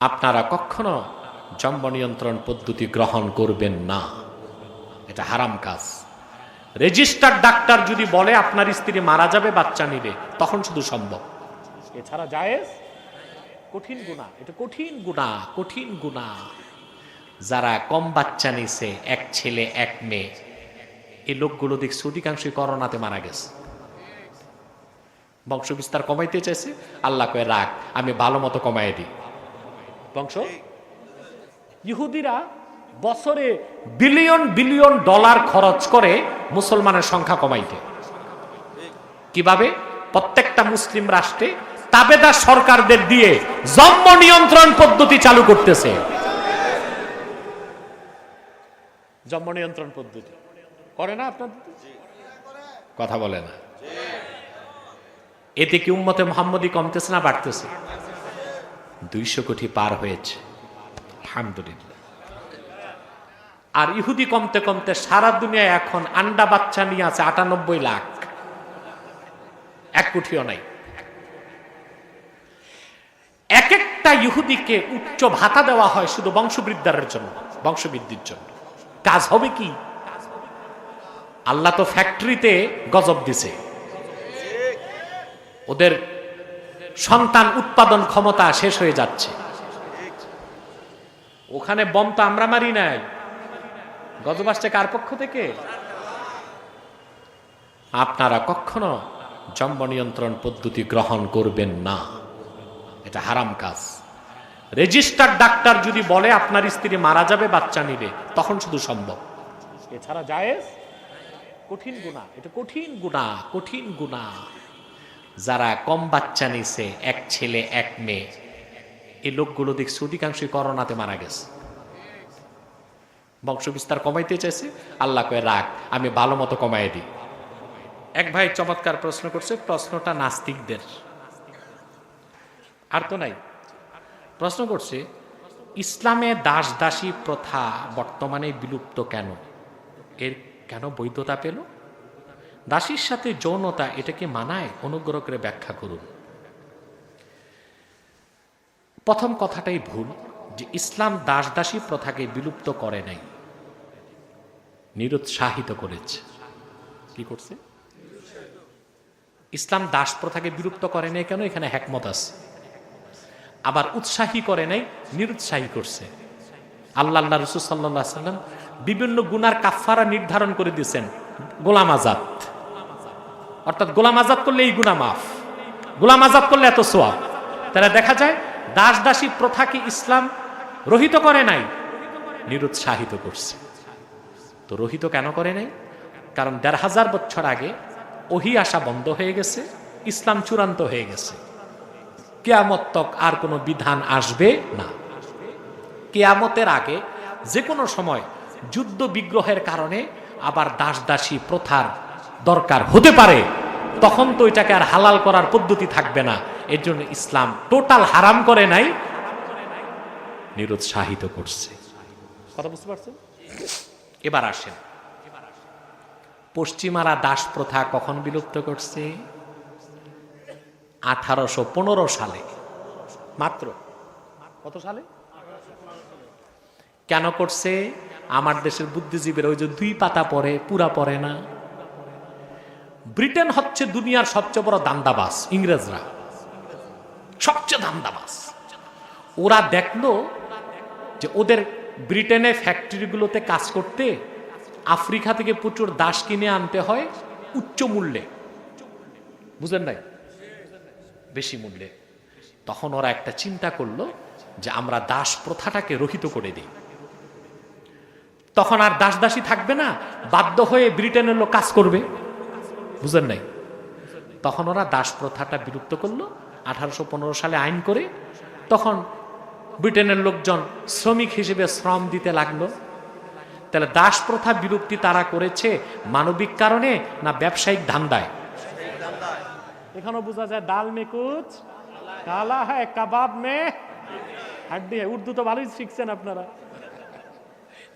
আপনারা কখনো জন্ম নিয়ন্ত্রণ পদ্ধতি গ্রহণ করবেন না, এটা হারাম কাজ। রেজিস্টার্ড ডাক্তার যদি বলে আপনার স্ত্রী মারা যাবে বাচ্চা নিবে, তখন শুধু সম্ভব, এছাড়া জায়েজ। কঠিন গুনাহ, এটা কঠিন গুনাহ, কঠিন গুনাহ। যারা কম বাচ্চা নিছে, এক ছেলে এক মেয়ে, এই লোকগুলো দেখছি অধিকাংশই করোনাতে মারা গেছে। বংশ বিস্তার কমাইতে চাইছে, আল্লাহ কয়ে রাখ, আমি ভালো মতো কমাই দিই বংশ। ইহুদিরা বছরে বিলিয়ন বিলিয়ন ডলার খরচ করে মুসলমানের সংখ্যা কমাইতে। কিভাবে? প্রত্যেকটা মুসলিম রাষ্ট্রে তাবেদার সরকারদের দিয়ে জন্ম নিয়ন্ত্রণ পদ্ধতি চালু করতেছে। জন্ম নিয়ন্ত্রণ পদ্ধতি করে না আপনাদের? কথা বলে না। এতে কি উম্মতে মুহাম্মদী কমতেছে না বাড়তেছে? 200 কোটি পার হয়েছে, আলহামদুলিল্লাহ। আর ইহুদি কমতে কমতে সারা দুনিয়ায় এখন আন্ডা বাচ্চা নিয়ে আছে 98 লাখ, 1 কোটিও নাই। এক একটা ইহুদিকে উচ্চ ভাতা দেওয়া হয় শুধু বংশবৃদ্ধির জন্য, বংশবৃদ্ধির জন্য। কাজ হবে কি? আল্লাহ তো ফ্যাক্টরিতে গজব দিছে, ওদের সন্তান উৎপাদন ক্ষমতা শেষ হয়ে যাচ্ছে। ওখানে বম তো আমরা মারি নাই, গজব আসছে কার পক্ষ থেকে? আপনারা কখনো জন্ম নিয়ন্ত্রণ পদ্ধতি গ্রহণ করবেন না, এটা হারাম কাজ। রেজিস্টার্ড ডাক্তার যদি বলে আপনার স্ত্রী মারা যাবে বাচ্চা নিবে, তখন শুধু সম্ভব, এছাড়া জায়েজ। কঠিন গুনাহ, এটা কঠিন গুনাহ, কঠিন গুনাহ। যারা কম বাচ্চা নিছে, এক ছেলে এক মেয়ে, এই লোকগুলো দেখছি অধিকাংশই করোনাতে মারা গেছে। বংশ বিস্তার কমাইতে চাইছে, আল্লাহ কয়ে রাখ, আমি ভালো মতো কমাই দিই। এক ভাই চমৎকার প্রশ্ন করছে, প্রশ্নটা নাস্তিকদের, আর তো নাই। প্রশ্ন করছে, ইসলামে দাস দাসী প্রথা বর্তমানে বিলুপ্ত কেন? এর কেন বৈধতা পেল? দাসীর সাথে যৌনতা, এটা কি মানায়? অনুগ্রহ করে ব্যাখ্যা করুন। প্রথম কথাটাই ভুল, যে ইসলাম দাস দাসী প্রথাকে বিলুপ্ত করে নাই, নিরুৎসাহিত করেছে। কি করছে? ইসলাম দাস প্রথাকে বিলুপ্ত করে নাই কেন? এখানে হিকমত আছে। আবার উৎসাহী করে নাই, নিরুৎসাহী করছে। আল্লাহ রাসূল সাল্লাল্লাহু আলাইহি ওয়াসাল্লাম বিভিন্ন গুনার কাফফারা নির্ধারণ করে দিয়েছেন। গোলাম আজাদ, অর্থাৎ গোলাম আজাদ করলে এই গুনাহ মাফ, গোলাম আজাদ করলে এত সওয়াব। তাহলে দেখা যায় দাস দাসী প্রথাকে ইসলাম রহিত করে নাই, নিরুৎসাহিত করছে। তো রহিত কেন করে নাই? কারণ ১৫০০ বছর আগে ওহী আসা বন্ধ হয়ে গেছে, ইসলাম চূড়ান্ত হয়ে গেছে। কিয়ামত তক আর কোনো বিধান আসবে না। কিয়ামতের আগে যে কোনো সময় যুদ্ধ বিগ্রহের কারণে আবার দাস দাসী প্রথার দরকার হতে পারে, তখন তো এটাকে আর হালাল করার পদ্ধতি থাকবে না। এর জন্য ইসলাম টোটাল হারাম করে নাই, নিরুৎসাহিত করছে। কথা বুঝতে পারছেন? এবার আসেন, পশ্চিমারা দাস প্রথা কখন বিলুপ্ত করছে? 1815 সালে। মাত্র কত সালে? কেন করছে? আমার দেশের বুদ্ধিজীবীরা ওই যে 2 পাতা পড়ে, পুরা পড়ে না। ব্রিটেন হচ্ছে দুনিয়ার সবচেয়ে বড় দান্দাবাজ, ইংরেজরা সবচেয়ে দান্দাবাজ। ওরা দেখলো যে ওদের ব্রিটেনে ফ্যাক্টরিগুলোতে কাজ করতে আফ্রিকা থেকে প্রচুর দাস কিনে আনতে হয় উচ্চ মূল্যে, বুঝলেন নাই? বেশি মূল্যে। তখন ওরা একটা চিন্তা করলো যে আমরা দাস প্রথাটাকে রহিত করে দিই, তখন আর দাস দাসী থাকবে না, বাধ্য হয়ে ব্রিটেনের লোক কাজ করবে, বুঝলেন নাই? তখন ওরা দাস প্রথাটা বিলুপ্ত করলো 1815 সালে আইন করে। তখন ব্রিটেনের লোকজন শ্রমিক হিসেবে শ্রম দিতে লাগলো। তাহলে দাস প্রথা বিলুপ্তি তারা করেছে মানবিক কারণে না ব্যবসায়িক ধান্দায়? এখানেও বোঝা যায় দাল মে কুছ কালা হ্যায় কাবাব মে হাড্ডি হ্যায়। উর্দু তো ভালোই শিখছেন আপনারা।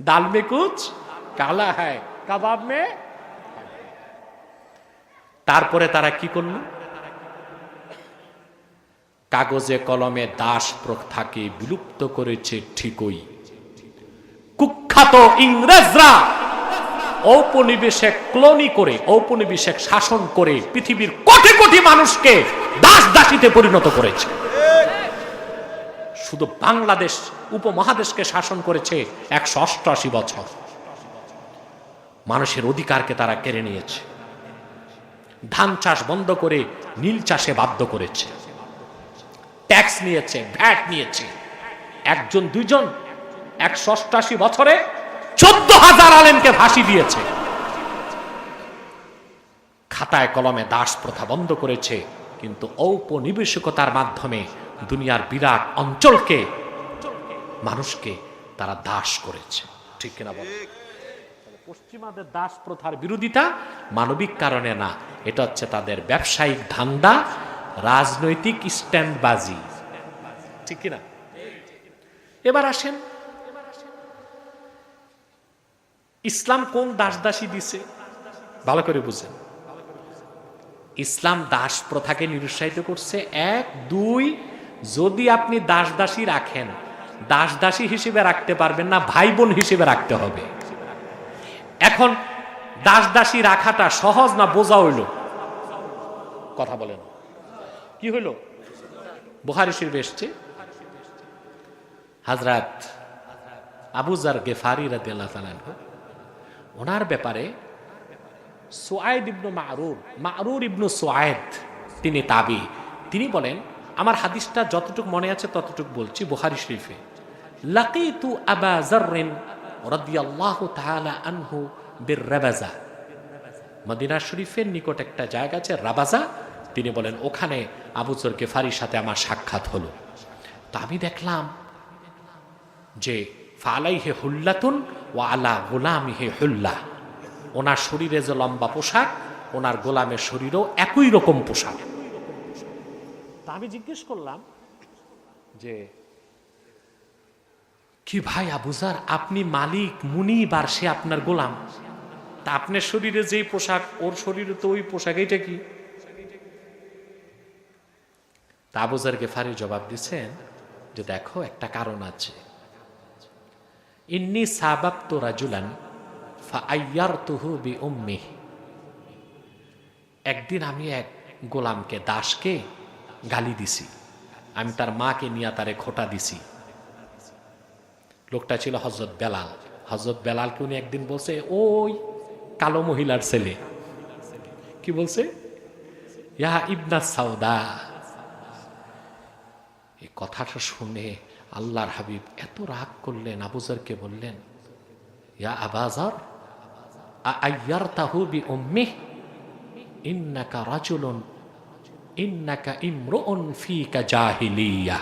দাল মে কুছ কালা হ্যায় কাবাব মে। তারপরে তারা কি করল? কাগজে কলমে দাস প্রথাকে বিলুপ্ত করেছে ঠিকই, কুখ্যাত ইংরেজরা ঔপনিবেশিক ক্লোনি করে, ঔপনিবেশিক শাসন করে পৃথিবীর কোটি কোটি মানুষকে দাস দাসীতে পরিণত করেছে। শুধু বাংলাদেশ উপমহাদেশকে শাসন করেছে 188 বছর। মানুষের অধিকারকে তারা কেড়ে নিয়েছে, ধান চাষ বন্ধ করে নীল চাষে বাধ্য করেছে, ট্যাক্স নিয়েছে, ভ্যাট নিয়েছে। একজন দুইজন 188 বছরে 14,000 আলেমকে ফাঁসি দিয়েছে। খাতায় কলমে দাস প্রথা বন্ধ করেছে, কিন্তু ঔপনিবেশিকতার মাধ্যমে দুনিয়ার বিরাট অঞ্চলকে, মানুষকে তারা দাস করেছে। ঠিক কিনা বল? পশ্চিমাদের দাস প্রথার বিরোধিতা মানবিক কারণে না, এটা হচ্ছে তাদের ব্যবসায়িক ধান্দা, রাজনৈতিক স্ট্যান্ডবাজি। ঠিক কিনা? এবার আসেন, ইসলাম কোন দাস দাসী দিছে ভালো করে বুঝেন। ইসলাম দাস প্রথাকে নিরুৎসাহিত করছে। 1, 2, যদি আপনি দাস দাসী রাখেন, দাস দাসী হিসেবে রাখতে পারবেন না, ভাই বোন হিসেবে রাখতে হবে। এখন দাস দাসী রাখাটা সহজ না বোঝা হইল? কথা বলেন, কি হইল? বুখারী শরীফে এসেছে, হযরত আবু যার গিফারী রাদিয়াল্লাহু তাআলা আনহু, ওনার ব্যাপারে সুআইদ ইবনে মারুর ইবনে সুআইদ, তিনি তাবি, তিনি বলেন, আমার হাদিসটা যতটুকু মনে আছে ততটুকু বলছি, বুখারী শরীফে, লাকিতু আবা যাররিন রাদিয়াল্লাহু তাআলা আনহু বিররাবাজা, মদিনা শরীফের নিকট একটা জায়গা আছে রাবাজা, তিনি বলেন ওখানে আবু যর গিফারীর সাথে আমার সাক্ষাৎ হলো। তো আমি দেখলাম যে ফালাইহে হুল্লাতুন ওয়া আলা গুলামিহি হুল্লা, ওনার শরীরে যে লম্বা পোশাক, ওনার গোলামের শরীরও একই রকম পোশাক। তা আমি জিজ্ঞেস করলাম যে কি ভাই আবু যার, আপনি মালিক মুনিব আর সে আপনার গোলাম, তা আপনার শরীরে যেই পোশাক ওর শরীরে তো ওই পোশাক, এইটা কি? তা আবু যার গিফারী জবাব দিচ্ছেন যে দেখো একটা কারণ আছে, ইন্নী সাবাবতু রাজুলান ফাআইয়ারতুহু বিউম্মিহি, একদিন আমি এক গোলামকে, দাসকে গালি দিছি, আমি তার মাকে নিয়ে তারে খোটা দিছি। লোকটা ছিল হযরত বেলাল। হযরত বেলালকে উনি একদিন বলছে, ওই কালো মহিলার ছেলে, কি বলছে? ইয়া ইবনা সাউদা। এই কথাটা শুনে আল্লাহর হাবিব এত রাগ করলেন, আবু যারকে বললেন, ইয়া আবা যার আ'আইয়ারতাহু বিউম্মিহি ইন্নাকা রাজুলুন ইন্নাকা ইমরুউন ফীকা জাহিলিয়া।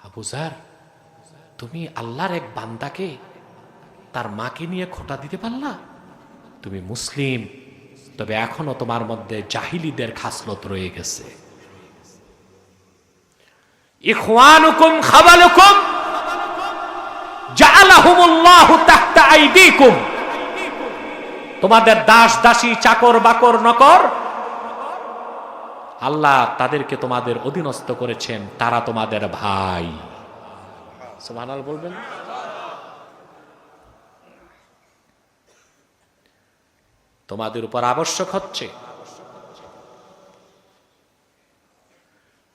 আবু যার, তুমি আল্লাহর এক বান্দাকে তার মাকে নিয়ে খোটা দিতে পারলা? তুমি মুসলিম, তবে এখনো তোমার মধ্যে জাহিলীদের খাসলত রয়ে গেছে। ইখওয়ানুকুম খাবালুকুম জাআলাহুমুল্লাহু তাহতা আইদিকুম, তোমাদের দাস দাসী চাকর বাকর নকর আল্লাহ তাদেরকে তোমাদের অধীনস্থ করেছেন, তারা তোমাদের ভাই। সুবহানাল্লাহ বলবেন। তোমাদের উপর আবশ্যক হচ্ছে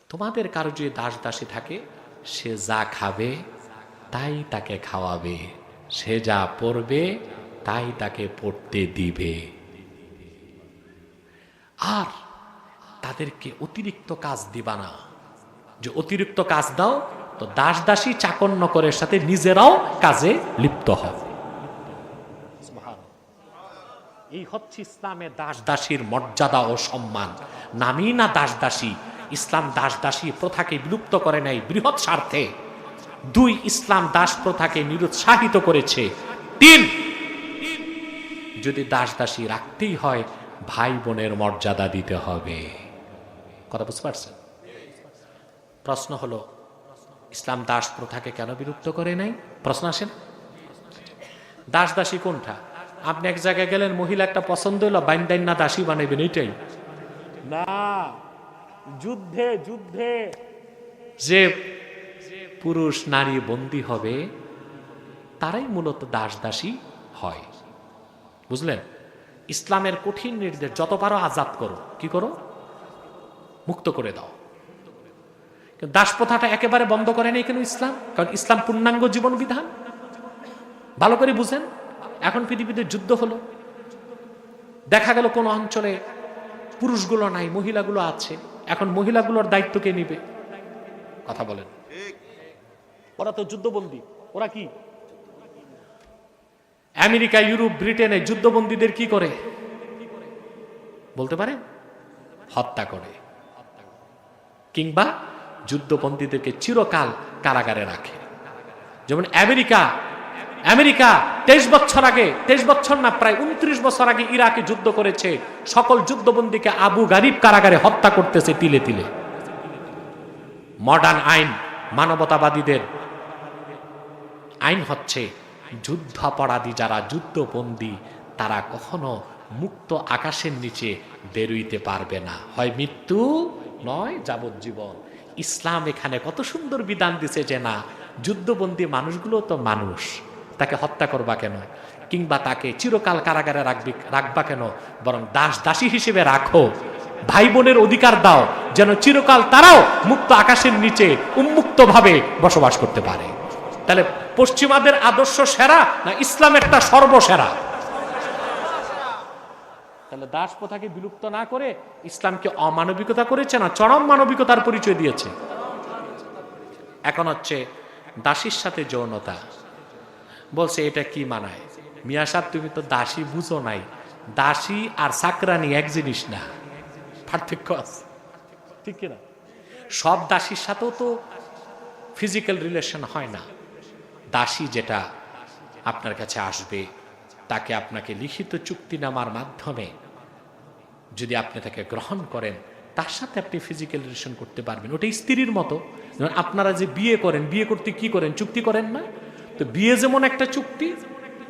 তোমাদের কারো যদি দাস দাসী থাকে, সে যা খাবে তাই তাকে খাওয়াবে, সে যা পড়বে তাই তাকে পড়তে দিবে, আর তাদেরকে অতিরিক্ত কাজ দিবা না। যে অতিরিক্ত কাজ দাও তো দাস দাসী চাকর নকরের সাথে নিজেরাও কাজে লিপ্ত হয়। এই হচ্ছে ইসলামের দাস দাসীর মর্যাদা ও সম্মান। নামই না দাস দাসী। ইসলাম দাস দাসী প্রথাকে বিলুপ্ত করে নাই বৃহৎ স্বার্থে। 2, ইসলাম দাস প্রথাকে নিরুৎসাহিত করেছে। 3, যদি দাস দাসী রাখতেই হয় ভাই বোনের মর্যাদা দিতে হবে। কথা বুঝতে পারছেন? প্রশ্ন হলো, ইসলাম দাস প্রথাকে কেন বিলুপ্ত করে নাই? প্রশ্ন আসেন, দাস দাসী কোনটা? আপনি এক জায়গায় গেলেন, মহিলা একটা পছন্দ হলো, বাইন না দাসী বানাইবেন, এইটাই না। যুদ্ধে যুদ্ধে যে পুরুষ নারী বন্দী হবে তারাই মূলত দাস দাসী হয়। বুঝলেন? ইসলামের কঠিন নির্দেশ, যত পারো আজাদ করো, কি করো, মুক্ত করে দাও। দাস প্রথাটা একেবারে বন্ধ করে নেই কেন ইসলাম? কারণ ইসলাম পূর্ণাঙ্গ জীবন বিধান। ভালো করে বুঝেন। এখন পৃথিবীতে যুদ্ধ হলো, দেখা গেল কোন অঞ্চলে পুরুষগুলো নাই, মহিলাগুলো আছে, এখন মহিলাগুলোর দায়িত্ব কে নিবে? কথা বলেন। ওরা তো যুদ্ধবন্দী। ওরা কি আমেরিকা, ইউরোপ, ব্রিটেনে যুদ্ধবন্দীদের কি করে বলতে পারে? হত্যা করে, কিংবা যুদ্ধবন্দীদেরকে চিরকাল কারাগারে রাখে। যেমন আমেরিকা 23 বছর আগে, 23 বছর না, প্রায় 29 বছর আগে ইরাকে যুদ্ধ করেছে, সকল যুদ্ধবন্দীকে আবু গারিব কারাগারে হত্যা করতেছে তিলে তিলে। মডার্ন আইন, মানবতাবাদীদের আইন হচ্ছে যুদ্ধাপরাধী যারা যুদ্ধবন্দী তারা কখনো মুক্ত আকাশের নিচে বেরোইতে পারবে না, হয় মৃত্যু নয় যাবজ্জীবন। ইসলাম এখানে কত সুন্দর বিধান দিছে যে না, যুদ্ধবন্দী মানুষগুলো তো মানুষ, তাকে হত্যা করবা কেন, কিংবা তাকে চিরকাল কারাগারে রাখবা কেন? বরং দাস দাসী হিসেবে রাখো, ভাই বোনের অধিকার দাও, যেন চিরকাল তারাও মুক্ত আকাশের নিচে উন্মুক্তভাবে বসবাস করতে পারে। তাহলে পশ্চিমাদের আদর্শ সেরা না ইসলামেরটা সর্বসেরা? তাহলে দাস প্রথাকে বিলুপ্ত না করে ইসলামকে অমানবিকতা করেছে না চরম মানবিকতার পরিচয় দিয়েছে? এখন হচ্ছে দাসীর সাথে যৌনতা, বলছে এটা কি মানায়? মিয়া সাহেব, তুমি তো দাসী বুঝো নাই, দাসী আর চাকরানি এক জিনিস না, পার্থক্য আছে, ঠিক কিনা? সব দাসীর সাথেও তো ফিজিক্যাল রিলেশন হয় না। দাসী যেটা আপনার কাছে আসবে, তাকে আপনাকে লিখিত চুক্তিনামার মাধ্যমে যদি আপনি তাকে গ্রহণ করেন, তার সাথে আপনি ফিজিক্যাল রিলেশন করতে পারবেন। ওটাই স্ত্রীর মতো। যেমন আপনারা যে বিয়ে করেন, বিয়ে করতে কি করেন? চুক্তি করেন না? তো বিয়ে যেমন একটা চুক্তি,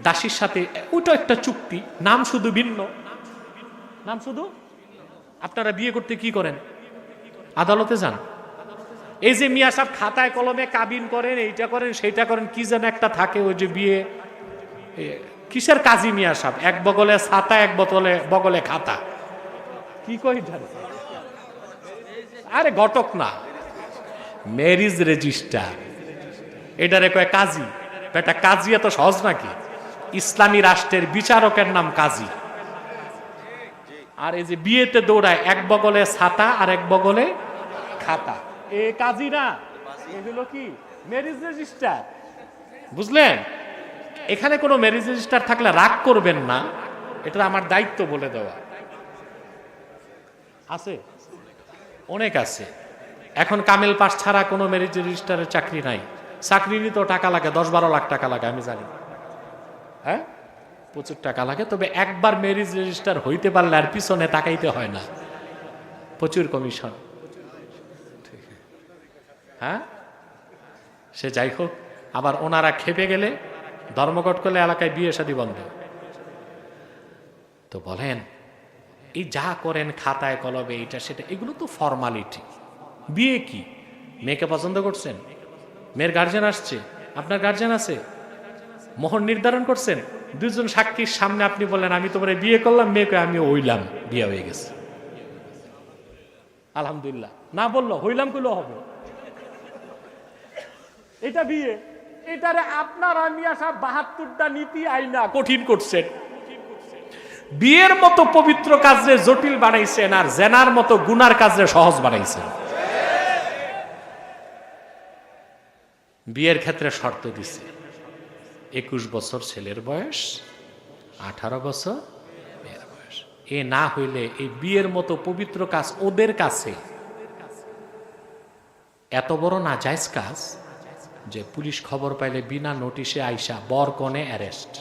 দাসীর সাথে ওইটা একটা চুক্তি, নাম শুধু ভিন্ন, নাম শুধু। আপনারা বিয়ে করতে কি করেন? আদালতে যান। এই যে মিয়া সাহেব খাতায় কলমে কাবিন করেন, এইটা করেন সেইটা করেন, কি যেন একটা থাকে ওই যে বিয়ে, কিসের কাজী মিয়া সাহেব? এক বগলে ছাতা, এক বগলে খাতা, কি কই? আরে ঘটক না, ম্যারিজ রেজিস্টার, এটারে কয় কাজী। এটা কাজী এত সহজ নাকি? ইসলামী রাষ্ট্রের বিচারকের নাম কাজী। আর এই যে বিয়েতে দৌড়ায়, এক বগলে ছাতা আর এক বগলে খাতা, এ কাজী না, এগুলো কি ম্যারেজ রেজিস্টার। বুঝলেন? এখানে কোনো ম্যারেজ রেজিস্টার থাকলে রাগ করবেন না, এটা আমার দায়িত্ব বলে দেওয়া। আছে, অনেক আছে। এখন কামেল পাস ছাড়া কোনো ম্যারেজ রেজিস্টারের চাকরি নাই। চাকরি নিতে টাকা লাগে, 10-12 লাখ টাকা লাগে, আমি জানি। হ্যাঁ, প্রচুর টাকা লাগে। তবে একবার ম্যারেজ রেজিস্টার হইতে পারলে আর পিছনে তাকাইতে হয় না, প্রচুর কমিশন। হ্যাঁ, সে যাই হোক, আবার ওনারা খেপে গেলে ধর্মঘট করলে এলাকায় বিয়ে শাদী বন্ধ। তো বলেন, এই যা করেন খাতায় কলমে, এটা সেটা, এগুলো তো ফর্মালিটি। বিয়ে কি? মেয়েকে পছন্দ করছেন, মেয়ের গার্জেন আসছে, আপনার গার্জেন আছে, মোহর নির্ধারণ করছেন, দুজন সাক্ষীর সামনে আপনি বললেন আমি তোমার বিয়ে করলাম, মেয়েকে আমি হইলাম, বিয়ে হয়ে গেছে, আলহামদুলিল্লাহ। না বললো হইলাম কইলো হবে, এটা বিয়ে। এটারে আপনারা মিয়া সাহেব 72টা নীতি আইনা কঠিন করছেন। বিয়ের মতো পবিত্র কাজে জটিল বানাইছেন, আর জেনার মতো গুনার কাজে সহজ বানাইছেন। বিয়ের ক্ষেত্রে শর্ত দিছে, 21 বছর ছেলের বয়স, 18 বছর মেয়ের বয়স। এ না হইলে এই বিয়ের মতো পবিত্র কাজ ওদের কাছে এত বড় নাজায়েজ কাজ যে পুলিশ খবর পাইলে বিনা নোটিশে আইসা বর কনে অ্যারেস্ট,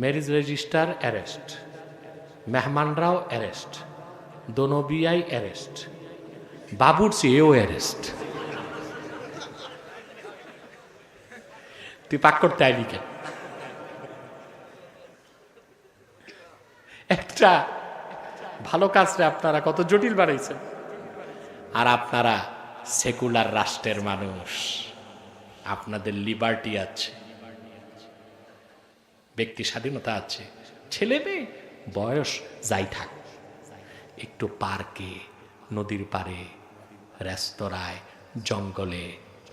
ম্যারেজ রেজিস্টার অ্যারেস্ট, মেহমানরাও অ্যারেস্ট, দোনো বিয়াই অ্যারেস্ট, বাবুর্চি এও অ্যারেস্ট। তুই পাক করতে আইলি কেন? একটা ভালো কাজরে আপনারা কত জটিল বানাইছেন। আর আপনারা সেকুলার রাষ্ট্রের মানুষ, আপনাদের লিবার্টি আছে, ব্যক্তি স্বাধীনতা আছে। ছেলে মেয়ে বয়স যাই থাক, একটু পার্কে, নদীর পাড়ে, রেস্তোরাঁয়, জঙ্গলে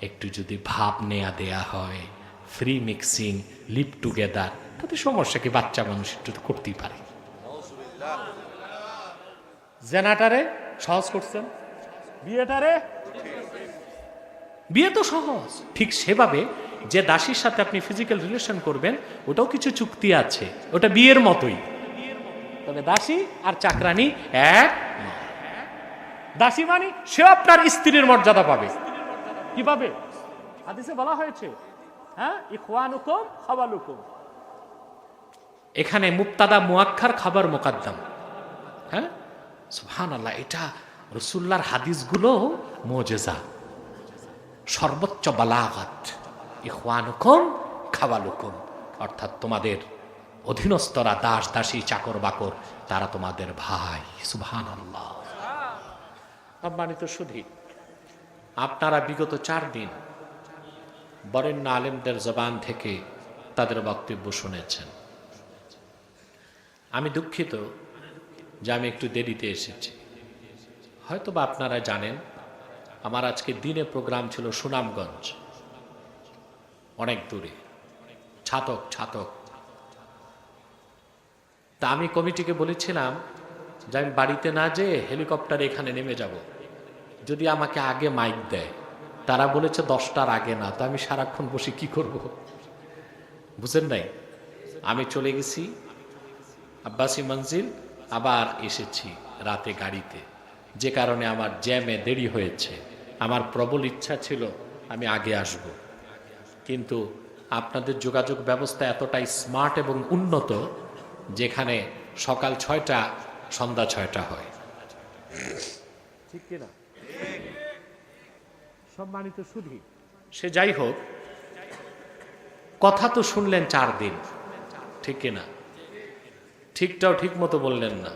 একটু যদি ভাব নেয়া দেয়া হয়, ফ্রি মিক্সিং, লিভ টুগেদার, তাতে সমস্যা কি? বাচ্চা মানুষ একটু তো করতেই পারে। জেনাটারে সহজ করছেন, বিয়ে তো সহজ। ঠিক সেভাবে যে দাসীর সাথে আপনি ফিজিক্যাল রিলেশন করবেন, ওটাও কিছু চুক্তি আছে, ওটা বিয়ের মতোই। তবে দাসী আর চাকরানি এক নয়। দাসী মানে সে আপনার স্ত্রীর মর্যাদা পাবে। কি পাবে? হাদিসে বলা হয়েছে, হ্যাঁ, ইখওয়ানুকুম খাওয়ালুকুম। এখানে মুবতাদা মুআক্খার, খাবার মুকাদ্দাম। হ্যাঁ, সুবহানাল্লাহ। এটা রাসূলুল্লাহর হাদিসগুলো মুজিজা, সর্বোচ্চ বালাগাত। ইখওয়ানুকুম খাওয়ালুকুম, অর্থাৎ তোমাদের অধীনস্থরা, দাস দাসী, চাকর বাকর, তারা তোমাদের ভাই। সুবহানাল্লাহ। সম্মানিত সুধী, আপনারা বিগত 4 দিন বরেণ্য আলেমদের জবান থেকে তাদের বক্তব্য শুনেছেন। আমি দুঃখিত যে আমি একটু দেরিতে এসেছি। হয়তোবা আপনারা জানেন আমার আজকে দিনে প্রোগ্রাম ছিল সুনামগঞ্জ, অনেক দূরে, ছাতক। তা আমি কমিটিকে বলেছিলাম যে আমি বাড়িতে না যেয়ে হেলিকপ্টারে এখানে নেমে যাব, যদি আমাকে আগে মাইক দেয়। তারা বলেছে 10টার আগে না। তো আমি সারাক্ষণ বসে কি করব, বুঝেন নাই? আমি চলে গেছি আব্বাসী মঞ্জিল, আবার এসেছি রাতে গাড়িতে, যে কারণে আমার জ্যামে দেরি হয়েছে। আমার প্রবল ইচ্ছা ছিল আমি আগে আসব, কিন্তু আপনাদের যোগাযোগ ব্যবস্থা এতটাই স্মার্ট এবং উন্নত, যেখানে সকাল 6টা সন্ধ্যা 6টা হয়। ঠিক কিনা? সম্মানিত সুধী, সে যাই হোক, কথা তো শুনলেন 4 দিন, ঠিক কিনা? ঠিকটাও ঠিক মতো বললেন না,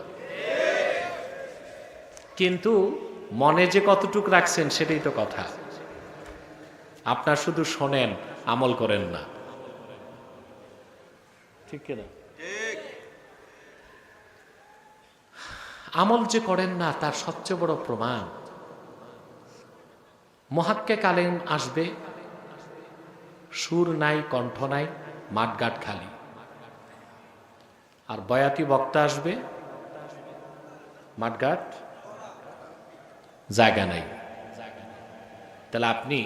কিন্তু মনে যে কতটুক রাখছেন সেটাই তো কথা। আপনার শুধু শোনেন, আমল করেন না, ঠিক কিনা? আমল যে করেন না তার সবচেয়ে বড় প্রমাণ, মুহাক্কিক আলেম আসবে, সুর নাই, কণ্ঠ নাই, মাঠঘাট খালি। আর বয়াতি বক্তা আসবে, মাঠঘাট জায়গা নাই। তাহলে আপনি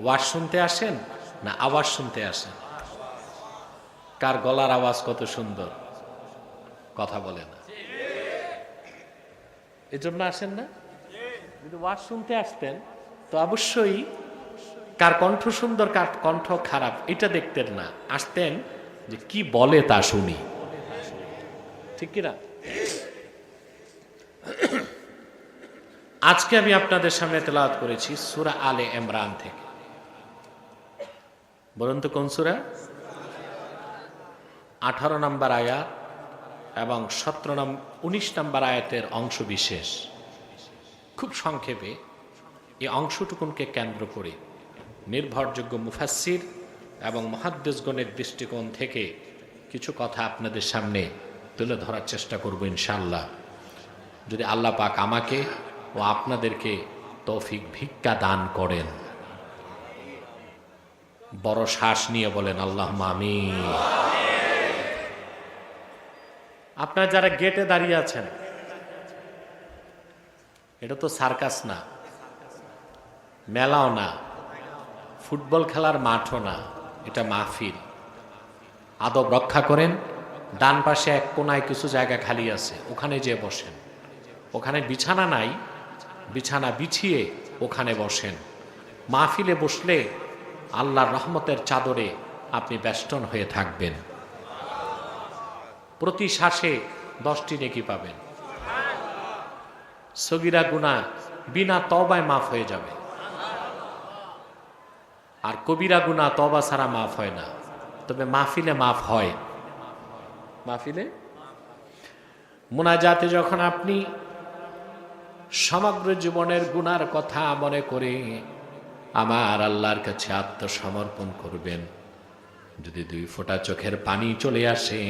ওয়াজ শুনতে আসেন না আওয়াজ শুনতে আসেন? কার গলার আওয়াজ কত সুন্দর, কথা বলে না, এজন্য আসেন না? যদি ওয়াজ শুনতে আসতেন তো অবশ্যই কার কণ্ঠ সুন্দর, কার কণ্ঠ খারাপ, এটা দেখতেন না, আসতেন যে কি বলে তা শুনি, ঠিক কিনা? আজকে আমি আপনাদের সামনে তেলাওয়াত করেছি সূরা আলে ইমরান থেকে। বলুন তো কোন সূরা? 18 নম্বর আয়াত এবং 19 নম্বর আয়াতের অংশ বিশেষ। খুব সংক্ষেপে এই অংশটুকুনকে কেন্দ্র করে নির্ভরযোগ্য মুফাসসির এবং মুহাদ্দিসগণের দৃষ্টিকোণ থেকে কিছু কথা আপনাদের সামনে তুলে ধরার চেষ্টা করব ইনশাআল্লাহ, যদি আল্লাহ পাক আমাকে ও আপনাদেরকে তৌফিক ভিক্ষা দান করেন। বড় শ্বাস নিয়ে বলেন আল্লাহুম্মা আমিন। আপনারা যারা গেটে দাঁড়িয়ে আছেন, এটা তো সার্কাস না, মেলাও না, ফুটবল খেলার মাঠও না, এটা মাহফিল। আদব রক্ষা করেন। ডান পাশে এক কোনায় কিছু জায়গা খালি আছে, ওখানে যেয়ে বসেন। ওখানে বিছানা নাই, বিছানা বিছিয়ে ওখানে বসেন। মাহফিলে বসলে আল্লাহর রহমতের চাদরে আপনি বেষ্টন হয়ে থাকবেন। প্রতি শ্বাসে 10টি নেকি পাবেন। সগীরা গুনাহ বিনা তওবায় মাফ হয়ে যাবে, আর কবিরা গুনাহ তওবা ছাড়া মাফ হয় না। তবে মাহফিলে মাফ হয়। মাহফিলে মুনাজাতে যখন আপনি সমগ্র জীবনের গুনার কথা মনে করে আমার আল্লাহর কাছে আত্মসমর্পণ করবেন, যদি 2 ফোঁটা চোখের পানি চলে আসে,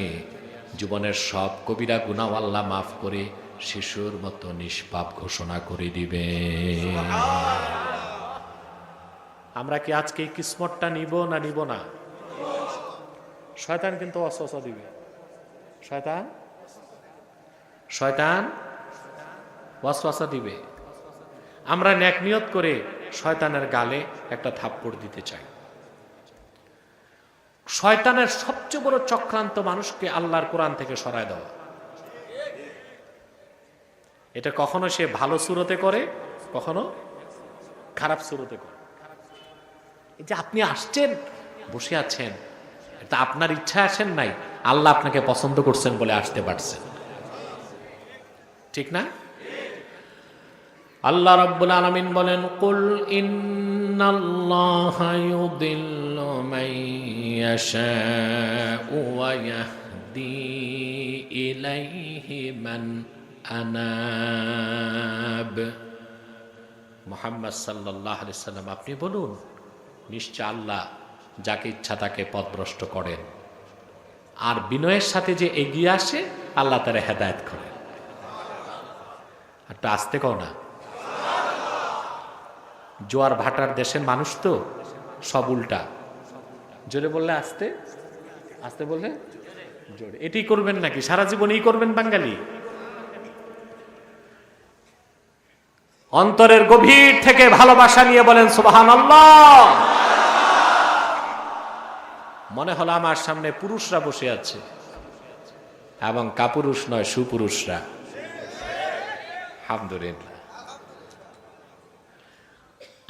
জীবনের সব কবিরা গুনাহ আল্লাহ মাফ করে শিশুর মতো নিষ্পাপ ঘোষণা করে দিবে। আমরা কি আজকে এই কিসমতটা নিব না নিব না? শয়তান কিন্তু ওয়াসওয়াসা দিবে। শয়তান ওয়াসওয়াসা দিবে। আমরা নেক নিয়ত করে শয়তানের গালে একটা থাপ্পড় দিতে চাই। শয়তানের সবচেয়ে বড় চক্রান্ত মানুষকে আল্লাহর কোরআন থেকে সরায় দেওয়া। এটা কখনো সে ভালো সুরতে করে, কখনো খারাপ সুরতে করে। এই যে আপনি আসছেন, বসে আছেন, এটা আপনার ইচ্ছা আসেন নাই, আল্লাহ আপনাকে পছন্দ করছেন বলে আসতে পারছেন, ঠিক না? আল্লাহ রাব্বুল আলামিন বলেন, কুল ইন্নাল্লাহা ইউদিল্লু মান ইয়াশাউ ওয়া ইয়াহদি ইলাইহি মান আনাব। মুহাম্মদ সাল্লাল্লাহু আলাইহি সাল্লাম, আপনি বলুন, নিশ্চয় আল্লাহ যাকে ইচ্ছা তাকে পথভ্রষ্ট করেন, আর বিনয়ের সাথে যে এগিয়ে আসে আল্লাহ তারে হেদায়েত করেন। একটা আস্তে কও না, জোয়ার ভাটার দেশের মানুষ তো সব উল্টা। জোরে বললে আস্তে, আস্তে বললে জোরে। এটি করবেন নাকি সারা জীবন এই করবেন বাঙালি? অন্তরের গভীর থেকে ভালোবাসা নিয়ে বলেন সুবহানাল্লাহ। মনে হলো আমার সামনে পুরুষরা বসে আছে, এবং কাপুরুষ নয়, সুপুরুষরা। আলহামদুলিল্লাহ।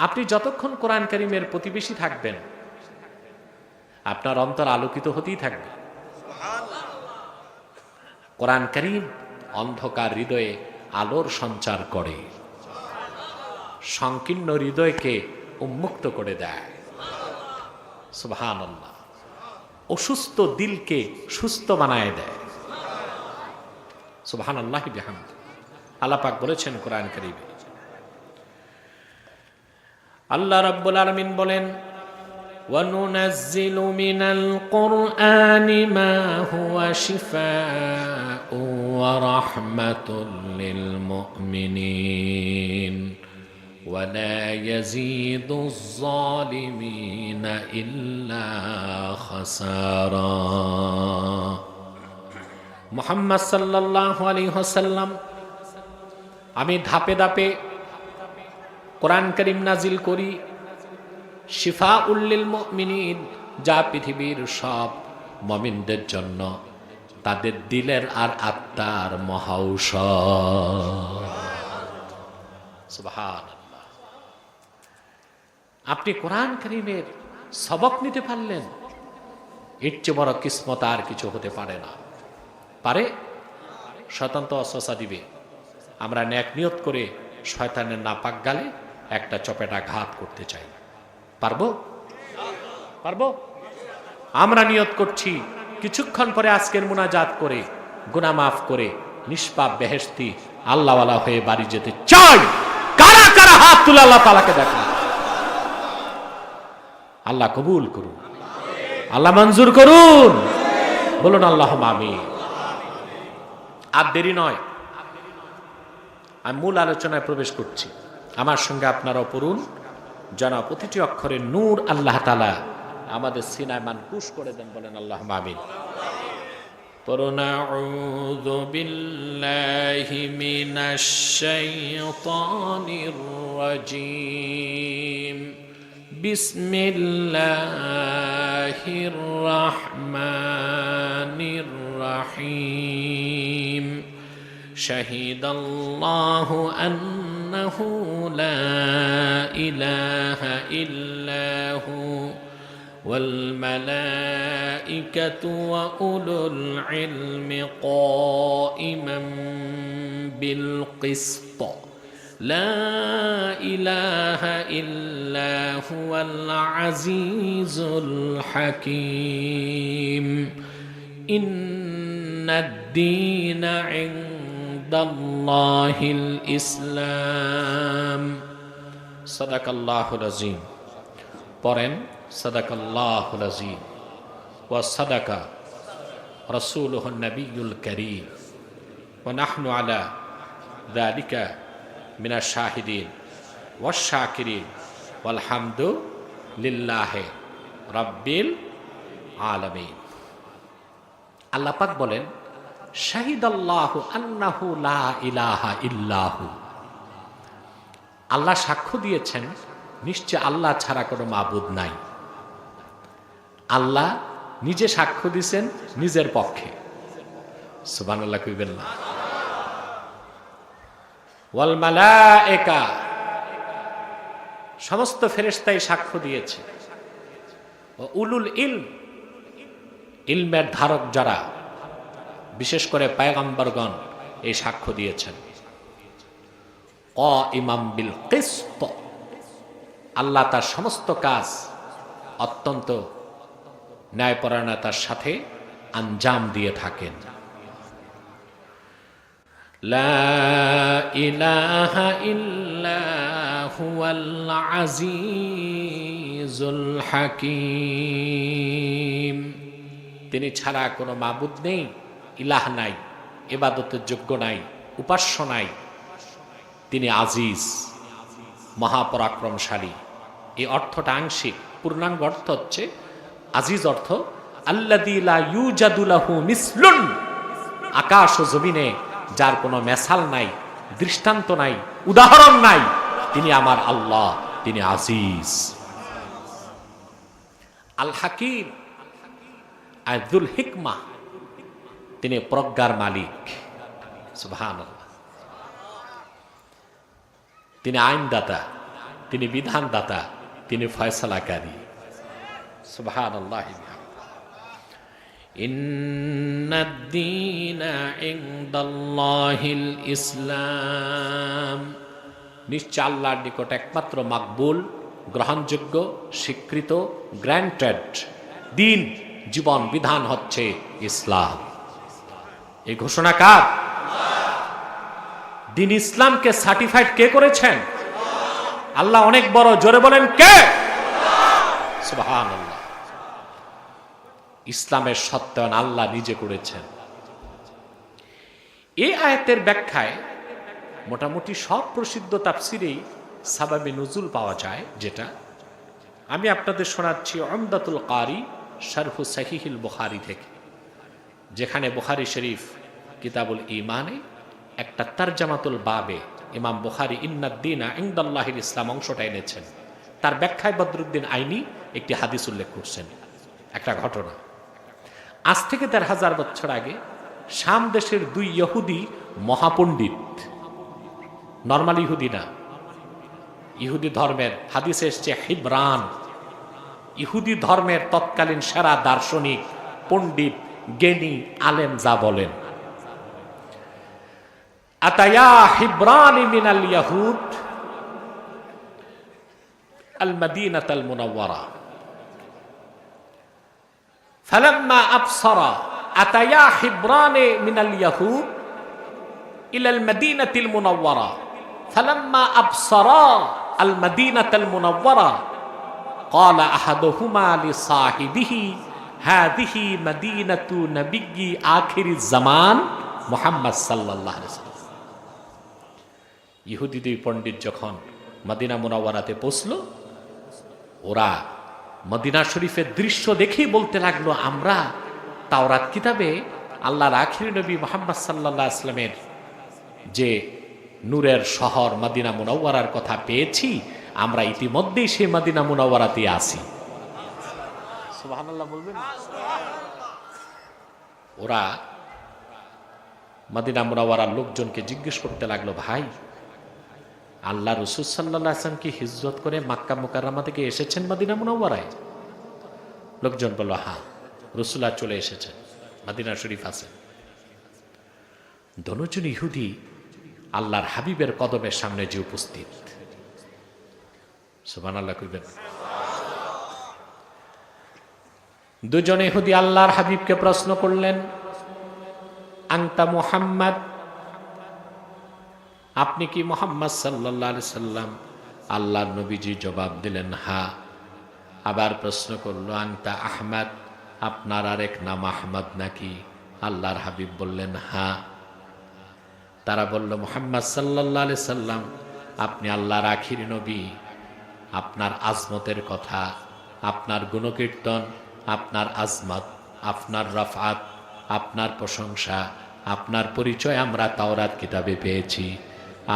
আপনি যতক্ষণ কোরআন কারীমের প্রতিবেশী থাকবেন, আপনার অন্তর আলোকিত হতেই থাকবে। কোরআন কারীম অন্ধকার হৃদয়ে আলোর সঞ্চার করে, সংকীর্ণ হৃদয়কে উন্মুক্ত করে দেয়। সুবহানাল্লাহ। অসুস্থ দিলকে সুস্থ বানায় দেয়। সুবহানাল্লাহি বিহামদি। আল্লাহ পাক বলেছেন কোরআন কারীমে, আল্লাহ রাব্বুল আলামিন বলেন, وَنُنَزِّلُ مِنَ الْقُرْآنِ مَا هُوَ شِفَاءٌ وَرَحْمَةٌ لِّلْمُؤْمِنِينَ وَلَا يَزِيدُ الظَّالِمِينَ إِلَّا خَسَارًا। মুহাম্মদ সাল্লাল্লাহু আলাইহি ওয়াসাল্লাম, আমি ধাপে ধাপে কোরআন কারীম নাজিল করি, শিফাউল লিল মুমিনিন, যা পৃথিবীর সব মুমিনদের জন্য তাদের দিলের আর আত্মার মহাঔষধ। সুবহানাল্লাহ। আপনি কোরআন কারীমের সবক নিতে পারলেন, এর চেয়ে বড় কিসমত আর কিছু হতে পারে না। পারে? শয়তান তো ওয়াসওয়াসা দিবে। আমরা নেক নিয়ত করে শয়তানের নাপাক গালে একটা চপেটা ঘাত করতে চাই। পারবো? পারবো? আমরা নিয়ত করছি কিছুক্ষণ পরে আজকের মুনাজাত করে গুনাহ মাফ করে নিষ্পাপ বেহেশতি আল্লাহওয়ালা হয়ে বাড়ি যেতে চাই। কারা কারা হাত তুলে আল্লাহ তাআলাকে দেখান। আল্লাহ কবুল করুন, আল্লাহ মঞ্জুর করুন, বলুন আল্লাহুম্মা আমিন। আর দেরি নয়, আমি মূল আলোচনায় প্রবেশ করছি। আমার সঙ্গে আপনারাও পড়ুন, যেন প্রতিটি অক্ষরে নূর আল্লাহ তাআলা আমাদের সিনায় মানকুশ করে দেন। বলেন আল্লাহুম্মা আমিন। পড়ুন, আউযু বিল্লাহি মিনাশ শাইতানির রাজীম, বিসমিল্লাহির রাহমানির রাহিম। শাহিদাল্লাহু আন্নাহু লা ইলাহা ইল্লাহু ওয়াল মালাইকাতু ওয়া উলুল ইলমি কাইমান বিল কিসত। লা ইলাহা ইল্লা হুয়াল আজিজুল হাকীম। ইন্নাদ দীনা ইনদাল্লাহিল ইসলাম। সাদাকাল্লাহুল আযীম। পড়েন সাদাকাল্লাহুল আযীম ওয়া সাদাকা রাসূলুহুন নবিয়্যুল কারীম ওয়া নাহনু আলা যালিকা মিনাশ শাহিদিন ওয়াশ শাকিরিন ওয়াল হামদু লিল্লাহি রাব্বিল আলামিন। আল্লাহ পাক বলেন, শাহিদাল্লাহু আন্নাহু লা ইলাহা ইল্লাহু। আল্লাহ সাক্ষ্য দিয়েছেন নিশ্চয় আল্লাহ ছাড়া কোনো মাবুদ নাই। আল্লাহ নিজে সাক্ষ্য দিয়েছেন নিজের পক্ষে। সুবহানাল্লাহ কইবেন না? ওয়াল মালায়েকা, সমস্ত ফেরেশতাই সাক্ষ্য দিয়েছে। ও উলুল ইলম, ইলমের ধারক যারা, বিশেষ করে পয়গম্বরগণ এই সাক্ষ্য দিয়েছেন। ইমাম বিল কিসত, আল্লাহ তার সমস্ত কাজ অত্যন্ত ন্যায়পরায়ণতার সাথে আঞ্জাম দিয়ে থাকেন। লা ইলাহা ইল্লা হুয়াল আজিজুল হাকীম। তিনি ছাড়া কোনো মাবুদ নেই, ইলাহ নাই, ইবাদতের যোগ্য নাই, উপাস্য নাই। তিনি আজিজ, মহাপরাক্রমশালী। এই অর্থটা আংশিক, পূর্ণাঙ্গ অর্থ হচ্ছে আজিজ অর্থ আল্লাযী লা ইউজাদু লাহু মিসলুন, আকাশ ও জমিনে যার কোনো মেসাল নাই, দৃষ্টান্ত নাই, উদাহরণ নাই, তিনি আমার আল্লাহ, তিনি আজিজ। আল হাকিম আযুল হিকমা, তিনি প্রজ্ঞার মালিক। সুবহানাল্লাহ। তিনি আইনদাতা, তিনি বিধানদাতা, তিনি ফয়সালাকারী। সুবহানাল্লাহ। ইন্নাদ-দীনা ইনদাল্লাহিল ইসলাম। নিশ্চয় আল্লাহর নিকট একমাত্র মাকবুল, গ্রহণযোগ্য, স্বীকৃত, গ্র্যান্টেড দিন, জীবন বিধান হচ্ছে ইসলাম। এই ঘোষণা কার? দিন ইসলামকে সার্টিফাইড কে করেছেন? আল্লাহ অনেক বড়, জোরে বলেন কে? সুবহানাল্লাহ। ইসলামের সত্যায়ন আল্লাহ নিজে করেছেন। এই আয়াতের ব্যাখ্যায় মোটামুটি সব প্রসিদ্ধ তাফসিরেই সাবাবে নুজুল পাওয়া যায়। যেটা আমি আপনাদের শোনাচ্ছি উমদাতুল কারি শারহু সাহিহুল বুখারী থেকে, যেখানে বুখারী শরীফ কিতাবুল ঈমানে একটা তারজামাতুল বাবে ইমাম বুখারী ইন্নাদ-দীনা ইনদাল্লাহিল ইসলাম অংশটা এনেছেন। তার ব্যাখ্যায় বদরুদ্দিন আইনি একটি হাদিস উল্লেখ করছেন। একটা ঘটনা, আজ থেকে ১৩,০০০ বছর আগে শাম দেশের দুই ইহুদি মহাপণ্ডিত, নরমাল ইহুদি না, ইহুদি ধর্মের, হাদিসে এসছে হিব্রান, ইহুদি ধর্মের তৎকালীন সেরা দার্শনিক, পণ্ডিত, জ্ঞানী, আলেম যা বলেন। আতায়া হিব্রান মিনাল ইয়াহুদ আল মাদিনাতাল মুনাওয়ারা ফালাম্মা আবসারা আতায়া হিব্রান মিনাল ইয়াহুদ ইলাল মাদিনাতিল মুনাওয়ারা ফালাম্মা আবসারা আল মাদিনাতাল মুনাওয়ারা قال احدهما لصاحبه هذه مدينة نبي آخر الزمان মুহাম্মদ সাল্লাল্লাহু আলাইহি ওয়াসাল্লাম। ইহুদি দুই পণ্ডিত যখন মদিনা মুনাওয়ারাতে পৌঁছলো, ওরা মদিনা শরীফের দৃশ্য দেখেই বলতে লাগলো, আমরা তাওরাত কিতাবে আল্লাহর আখির নবী মুহাম্মদ সাল্লাল্লাহু আলাইহি ওয়াসাল্লামের যে নূরের শহর মদিনা মুনাওয়ারার কথা পেয়েছি, আমরা ইতিমধ্যেই সেই মদিনা মুনাওয়ারাতে আছি। সুবহানাল্লাহ বলবেন। ওরা মদিনা মুনাওয়ারার লোকজনকে জিজ্ঞেস করতে লাগলো, ভাই, আল্লাহ রাসূল সাল্লাল্লাহু আলাইহি ওয়াসাল্লাম কি হিজরত করে মক্কা মুকাররমা থেকে এসেছেন মদিনা মুনাওয়ারায়? লোকজন বলল, হ্যাঁ, রাসূলুল্লাহ চলে এসেছেন, মদিনা শরীফ আছে। দোনোজন ইহুদি আল্লাহর হাবিবের কদমের সামনে যে উপস্থিত। সুবহানাল্লাহ কইবেন। দুজন ইহুদি আল্লাহর হাবিবকে প্রশ্ন করলেন, আনতা মুহাম্মদ, আপনি কি মুহাম্মদ সাল্লাল্লাহু আলাইহি সাল্লাম? আল্লাহর নবীজি জবাব দিলেন হ্যাঁ। আবার প্রশ্ন করল আনতা আহমদ, আপনার আরেক নাম আহমদ নাকি? আল্লাহর হাবিব বললেন হ্যাঁ। তারা বলল মুহাম্মদ সাল্লাল্লাহু আলাইহি সাল্লাম, আপনি আল্লাহর আখিরি নবী, আপনার আজমতের কথা, আপনার গুণকীর্তন, আপনার আজমত, আপনার রফআত, আপনার প্রশংসা, আপনার পরিচয় আমরা তাওরাত কিতাবে পেয়েছি।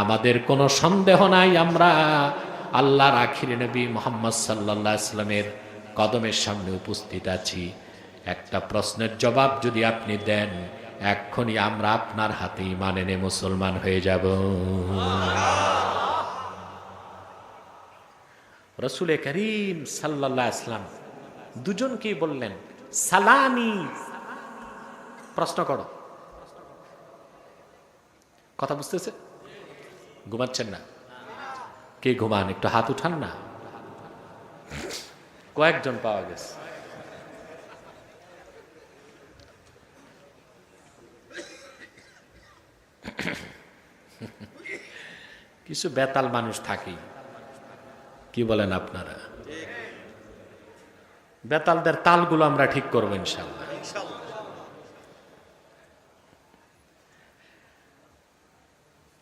আমাদের কোনো সন্দেহ নাই আমরা আল্লাহর আখিরি নবী মুহাম্মদ সাল্লাল্লাহু আলাইহি সাল্লামের কদমের সামনে উপস্থিত আছি। একটা প্রশ্নের জবাব যদি আপনি দেন, এক্ষুনি আমরা আপনার হাতে ঈমান এনে মুসলমান হয়ে যাব। রাসূল করিম সাল্লাল্লাহু আলাইহি ওয়াসাল্লাম দুজনকেই বললেন সালানি, প্রশ্ন করো। কথা বুঝতেছে? ঘুমাচ্ছেন না? কে ঘুমান? একটু হাত উঠান না। কয়েকজন পাওয়া গেছে। কিছু বেতাল মানুষ থাকি, কি বলেন আপনারা? বেতালদের তালগুলো আমরা ঠিক করবো ইনশাআল্লাহ।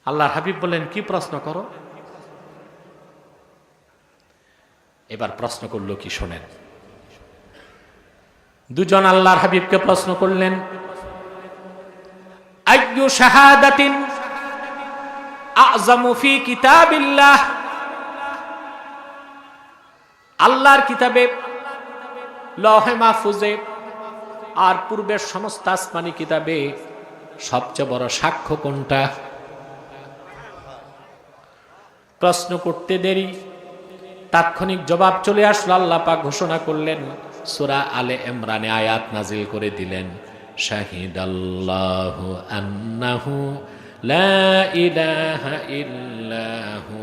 আল্লাহর হাবিব বলেন কি প্রশ্ন করো? এবার প্রশ্ন করলো কি শোনেন। দুজন আল্লাহর হাবিবকে প্রশ্ন করলেন আইয়ু শাহাদাতিন আযমু ফি কিতাবিল্লাহ, আল্লাহর কিতাবে লৌহে মাহফুজে আর পূর্বের সমস্ত আসমানি কিতাবে সবচেয়ে বড় সাক্ষ্য কোনটা? প্রশ্ন করতে দেরি, তাৎক্ষণিক জবাব চলে আসলো। আল্লাহ পাক ঘোষণা করলেন, সূরা আলে ইমরানে আয়াত নাজিল করে দিলেন, শাহিদাল্লাহু আন্নাহু লা ইলাহা ইল্লাহু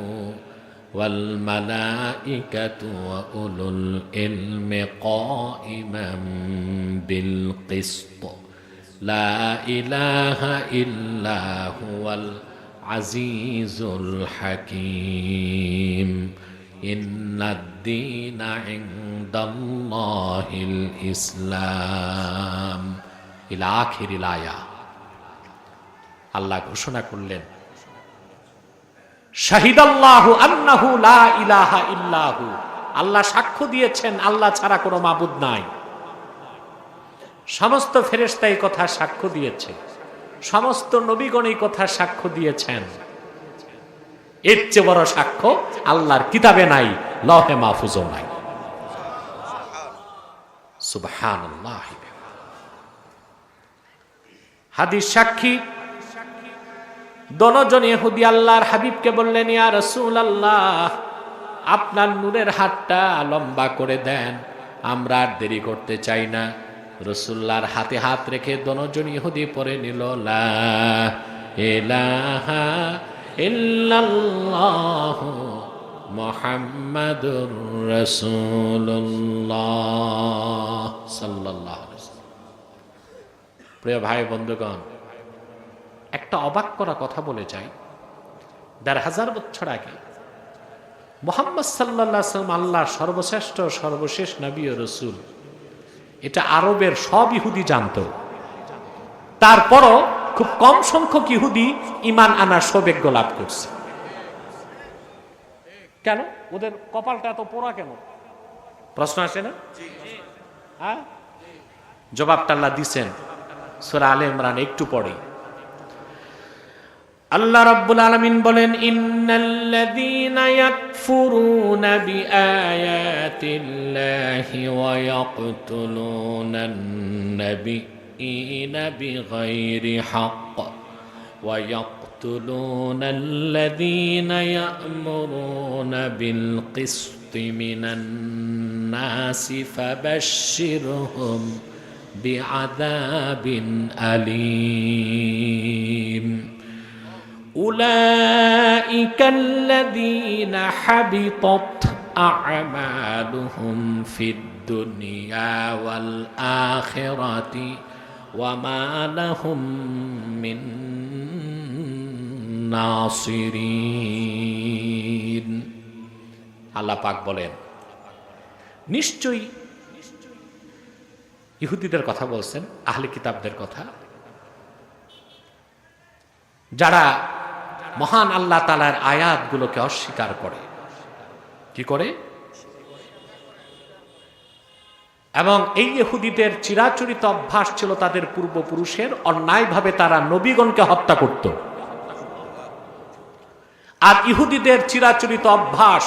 ওয়াল মালাইকাতু ওয়া উলুল ইলমি কাইমান বিল কিসত লা ইলাহা ইল্লাহু ওয়াল আজিজুল হাকিম ইন্নাদ-দীনা ইনদাল্লাহিল ইসলাম ইলা আখিরিল আয়া। আল্লাহ ঘোষণা করলেন, শাহিদাল্লাহু আন্নাহু লা ইলাহা ইল্লাহু, আল্লাহ সাক্ষ্য দিয়েছেন আল্লাহ ছাড়া কোনো মাবুদ নাই। সমস্ত ফেরেশতা এই কথা সাক্ষ্য দিয়েছে, সমস্ত নবীগণ এই কথা সাক্ষ্য দিয়েছেন। এর চেয়ে বড় সাক্ষ্য আল্লাহর কিতাবে নাই, লৌহে মাহফুজও নাই। সুবহানাল্লাহ। হাদিস সাক্ষী দনজন ইহুদি আল্লাহর হাবিবকে বললেন, ইয়া রাসূলুল্লাহ, আপনার নূরের হাতটা লম্বা করে দেন, আমরা আর দেরি করতে চাই না। রাসূলুল্লাহর হাতে হাত রেখে দনজন ইহুদি পড়ে নিল, লা ইলাহা ইল্লাল্লাহু মুহাম্মাদুর রাসূলুল্লাহ সাল্লাল্লাহু আলাইহি ওয়াসাল্লাম। প্রিয় ভাই বন্ধুগণ, একটা অবাক করা কথা বলে যাই। ১,৫০০ বছর আগে মুহাম্মদ সাল্লাল্লাহু আলাইহি ওয়াসাল্লাম আল্লাহর সর্বশ্রেষ্ঠ সর্বশেষ নবী ও রাসূল, এটা আরবের সব ইহুদি জানত। তারপরও খুব কম সংখ্যক ইহুদি ঈমান আনার সৌভাগ্য লাভ করছে। কেন? ওদের কপালটা এত পোড়া কেন? প্রশ্ন আসে না? হ্যাঁ, জবাবটা আল্লাহ দিছেন সূরা আলে ইমরান একটু পড়ে। আল্লাহ রাব্বুল আলামিন বলেন, ইন্নাল্লাযীনা ইয়াকফুরুনা বিআয়াতিল্লাহি ওয়া ইয়াকতুলুনান নাবিয়্যিনা বিগাইরি হক ওয়া ইয়াকতুলুনাল্লাযীনা ইয়া'মুরুনা বিল কিসতি মিনান নাসি ফাবাশশিরহুম বিআযাবিন আলীম। أولئك الذين حبطت أعمالهم في الدنيا والآخرة وما لهم من নাসিরিন। আল্লাহ পাক বলেন, নিশ্চয়ই ইহুদিদের কথা বলছেন, আহলে কিতাবদের কথা, যারা মহান আল্লাহ তাআলার আয়াতগুলোকে অস্বীকার করে। কি করে? এবং এই ইহুদিদের চিরাচরিত অভ্যাস ছিল তাদের পূর্বপুরুষের, অন্যায়ভাবে তারা নবীগণকে হত্যা করত। আর ইহুদিদের চিরাচরিত অভ্যাস,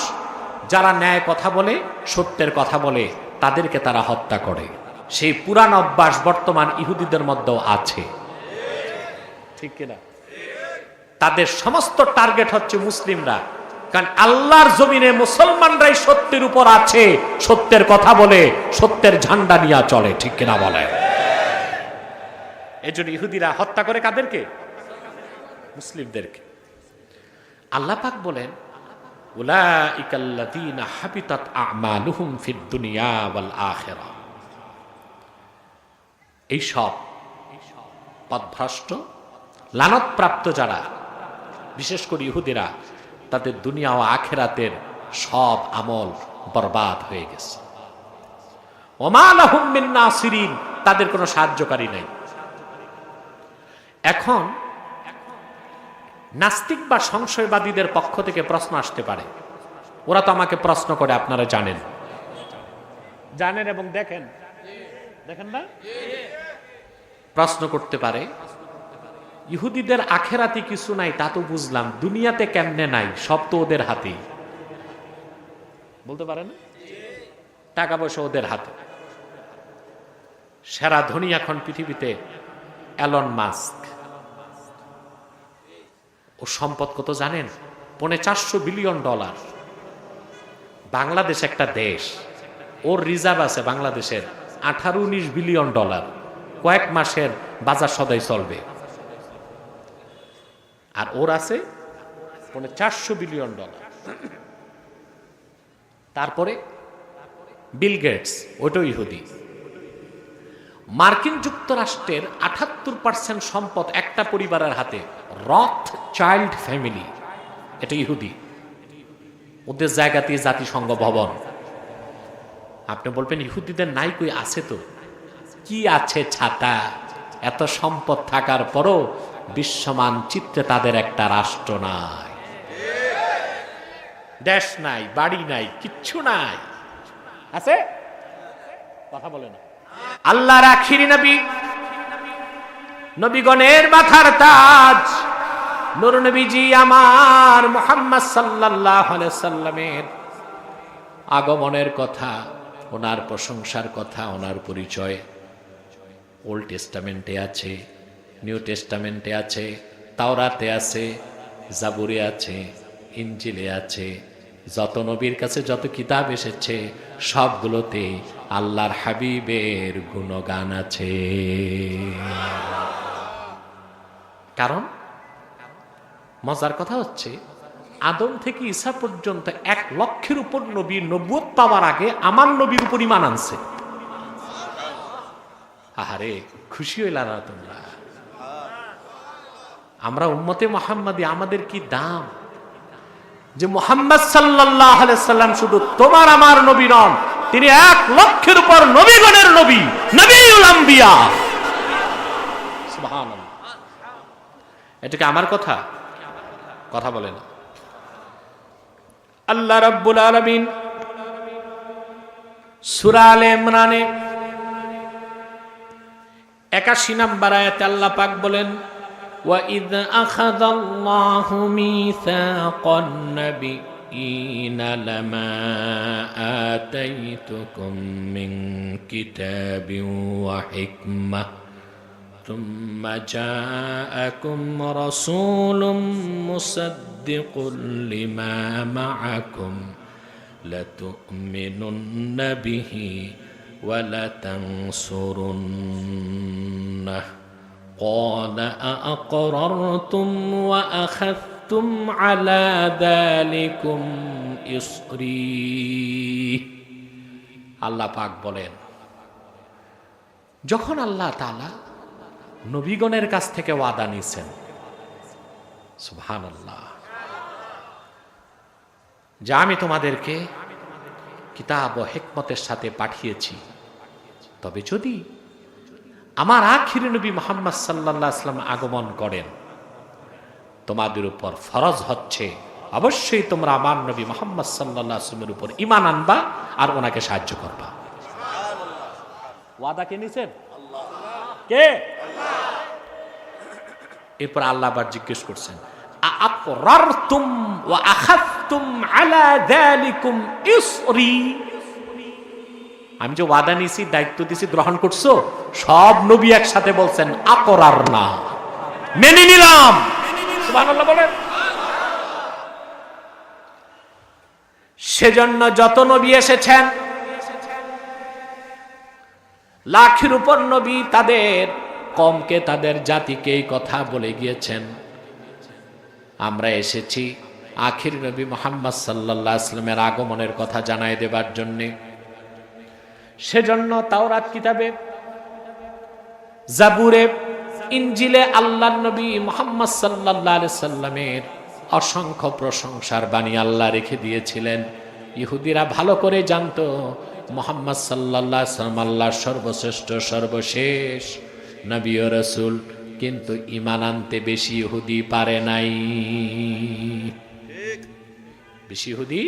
যারা ন্যায় কথা বলে, সত্যের কথা বলে, তাদেরকে তারা হত্যা করে। সেই পুরান অভ্যাস বর্তমান ইহুদিদের মধ্যেও আছে, ঠিক কিনা? তাদের সমস্ত টার্গেট হচ্ছে মুসলিমরা, কারণ আল্লাহর জমিনে মুসলমানরাই সত্যের উপর আছে, সত্যের কথা বলে, সত্যের ঝান্ডা নিয়ে চলে, ঠিক কিনা বলে? এই জন্য ইহুদিরা হত্যা করে কাদেরকে? মুসলিমদেরকে। আল্লাহ পাক বলেন, উলাইকাল্লাযীনা হাবিতাত আমালুহুম ফিদ দুনিয়া ওয়াল আখিরাহ। এই সব পথভ্রষ্ট, লানতপ্রাপ্ত যারা, বিশেষ করে ইহুদিরা, তাদের দুনিয়া ও আখিরাতের সব আমল বরবাদ হয়ে গেছে। ওমা লাহুম মিন নাসিরিন, তাদের কোনো সাহায্যকারী নাই। এখন নাস্তিক বা সংশয়বাদীদের পক্ষ থেকে প্রশ্ন আসতে পারে, ওরা তো আমাকে প্রশ্ন করে, আপনারা জানেন এবং দেখেন না, প্রশ্ন করতে পারে, ইহুদিদের আখেরাতে কিছু নাই তা তো বুঝলাম, দুনিয়াতে কেমনে নাই? সব তো ওদের হাতেই। বলতে পারে না? টাকা পয়সা ওদের হাতে। সেরা ধনী এখন পৃথিবীতে এলন মাস্ক। ও সম্পদ কত জানেন? $450 বিলিয়ন। বাংলাদেশ একটা দেশ, ওর রিজার্ভ আছে বাংলাদেশের $18-19 বিলিয়ন। কয়েক মাসের বাজার সদাই চলবে। আর ওর আছে $450 বিলিয়ন। তারপরে বিল গেটস, ওটাও ইহুদি। মার্কিন যুক্তরাষ্ট্রের 78% সম্পদ একটা পরিবারের হাতে, রথ চাইল্ড ফ্যামিলি, এটা ইহুদি। ওদের জায়গাতে জাতিসংঘ ভবন। আপনি বলবেন ইহুদিদের নাই কই? আছে তো। কি আছে? ছাতা। এত সম্পদ থাকার পরও বিশ্বমান চিত্রে তাদের একটা রাষ্ট্র নাই, দেশ নাই, বাড়ি নাই, কিচ্ছু নাই। আছে? কথা বলে না। আল্লাহর আখিরি নবী, নবীগণের মাথার তাজ, নূর নবীজি আমার মুহাম্মদ সাল্লাল্লাহু আলাইহি সাল্লামের আগমনের কথা, ওনার প্রশংসার কথা, ওনার পরিচয় ওল্ড টেস্টামেন্টে আছে, নিউ টেস্টামেন্টে আছে, তাওরাতে আছে, জাবুরে আছে, ইনজিলে আছে। যত নবীর কাছে যত কিতাব এসেছে সবগুলোতে আল্লাহর হাবিবের গুণগান আছে। কারণ মজার কথা হচ্ছে, আদম থেকে ঈসা পর্যন্ত 1 লক্ষের উপর নবী নবুয়ত পাওয়ার আগে আমার নবীর উপর ঈমান আনছে। আহারে, খুশি হইলা না তোমরা? আমরা উম্মতে মুহাম্মাদি, আমাদের কি দাম যে মুহাম্মদ সাল্লাল্লাহু আলাইহি সাল্লাম শুধু তোমার আমার নবী নন, তিনি 1 লক্ষের উপর নবীগণের নবী, নবীউল আম্বিয়া। সুবহানাল্লাহ। এটা কি আমার কথা? কথা বলে না। আল্লাহ রাব্বুল আলামিন সূরা আলে ইমরানে 81 নম্বর আয়াতে আল্লাহ পাক বলেন, وَإِذْ أَخَذَ اللَّهُ مِيثَاقَ النَّبِيِّينَ لَمَا آتَيْتُكُم مِّن كِتَابٍ وَحِكْمَةٍ ثُمَّ جَاءَكُمْ رَسُولٌ مُّصَدِّقٌ لِّمَا مَعَكُمْ لَتُؤْمِنُنَّ بِهِ وَلَتَنصُرُنَّهُ قال أأقررتم وأخذتم على ذلكم إصري। আল্লাহ পাক বলেন, যখন আল্লাহ তাআলা নবীগণের কাছ থেকে ওয়াদা নিয়েছেন সুবহানাল্লাহ। যে আমি তোমাদেরকে কিতাব ও হিকমতের সাথে পাঠিয়েছি, তবে যদি আমার আখির নবী মুহাম্মদ সাল্লাল্লাহু আলাইহি ওয়াসাল্লাম আগমন করেন, তোমাদের উপর ফরজ হচ্ছে অবশ্যই তোমরা আমার নবী মুহাম্মদ সাল্লাল্লাহু আলাইহি ওয়াসাল্লামের উপর ঈমান আনবা আর ওনাকে সাহায্য করবা। ওয়াদা কে নিছেন? কে? এরপর আল্লাহ আবার জিজ্ঞেস করছেন, আআকরারতুম ওয়া আখাযতুম আলা যালিকুম ইসরি, আমি যে ওয়াদা নিছি, দায়িত্ব দিছি, গ্রহণ করছো? সব নবী একসাথে বলছেন আকরার না, মেনে নিলাম। সুবহানাল্লাহ বলেন। সেজন্য যত নবী এসেছেন, লাখের উপর নবী তাদের কমকে, তাদের জাতিকে এই কথা বলে গিয়েছেন। আমরা এসেছি আখির নবী মুহাম্মদ সাল্লাল্লাহু আলাইহি ওয়াসাল্লামের আগমনের কথা জানায় দেবার জন্যে। সেজন্য তাওরাত কিতাবে, জাবুরে, ইনজিলে আল্লাহর নবী মুহাম্মদ সাল্লাল্লাহু আলাইহি ওয়াসাল্লামের অসংখ্য প্রশংসার বাণী আল্লাহ রেখে দিয়েছিলেন। ইহুদিরা ভালো করে জানতো মুহাম্মদ সাল্লাল্লাহু আলাইহি ওয়াসাল্লাম আল্লাহর সর্বশ্রেষ্ঠ সর্বশেষ নবী ও রাসূল, কিন্তু ঈমান আনতে বেশি ইহুদি পারে নাই। বেশি ইহুদি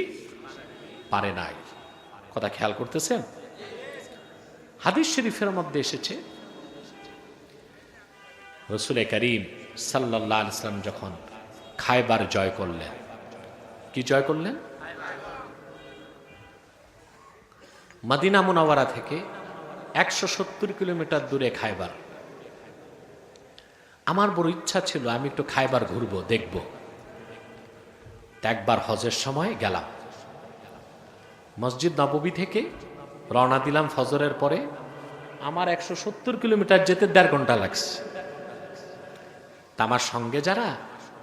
পারে নাই। কথা খেয়াল করতেছেন? হাদিস শরীফের মধ্যে এসেছে, রাসূল করিম সাল্লাল্লাহু আলাইহি ওয়াসাল্লাম যখন খায়বার জয় করলেন, কি জয় করলেন? মদিনা মুনাওয়ারা থেকে 170 কিলোমিটার দূরে খায়বার। আমার বড় ইচ্ছা ছিল আমি একটু খায়বার ঘুরবো, দেখব। একবার হজের সময় গেলাম, মসজিদ নববী থেকে রওনা দিলাম ফজরের পরে। আমার 170 কিলোমিটার যেতে 1.5 ঘন্টা লাগছে। আমার সঙ্গে যারা,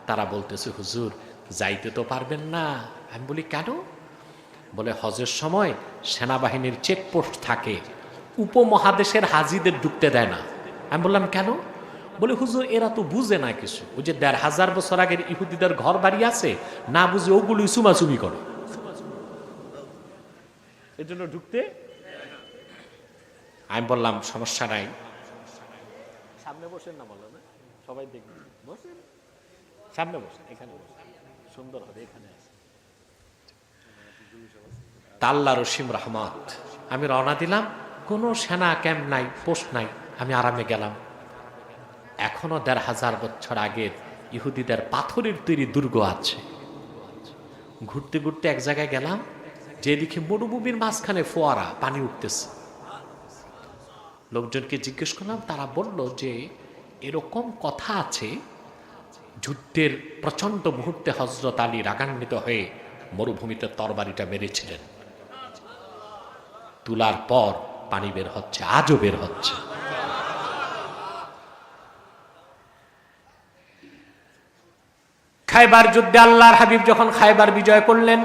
তারা বলতেছে হুজুর যাইতে তো পারবেন না। আমি বলি কেন? বলে হজের সময় সেনাবাহিনীর চেকপোস্ট থাকে, উপমহাদেশের হাজিদের ঢুকতে দেয় না। আমি বললাম কেন? বলে হুজুর এরা তো বুঝে না কিছু, ওই যে 1500 বছর আগের ইহুদিদের ঘর বাড়ি আছে, না বুঝে ওগুলোই চুমাচুমি করে, এর জন্য ঢুকতে। আমি বললাম সমস্যা নাই, সামনে বসেন না, বলো না সবাই দেখবে, বসেন সামনে, বসেন এখানে, বসেন সুন্দর হবে এখানে। আল্লাহ রসিম রহমত, আমি রওনা দিলাম, কোনো সেনা ক্যাম্প নাই, পোস্ট নাই, আমি আরামে গেলাম। এখনো 1500 বছর আগের ইহুদিদের পাথরের তৈরি দুর্গ আছে। ঘুরতে ঘুরতে এক জায়গায় গেলাম, যেদিকে মরুভূমির মাঝখানে ফোয়ারা, পানি উঠতেছে। লোকজনকে জিজ্ঞেস করলাম, তারা বলল যে এরকম কথা আছে, যুদ্ধের প্রচন্ড মুহূর্তে হযরত আলী রাগান্বিত হয়ে মরুভূমিতে তরবারিটা মেরেছিলেন, তুলার পর পানি বের হচ্ছে, আজও বের হচ্ছে। খায়বার যুদ্ধে আল্লাহর হাবিব যখন খায়বার বিজয় করলেন,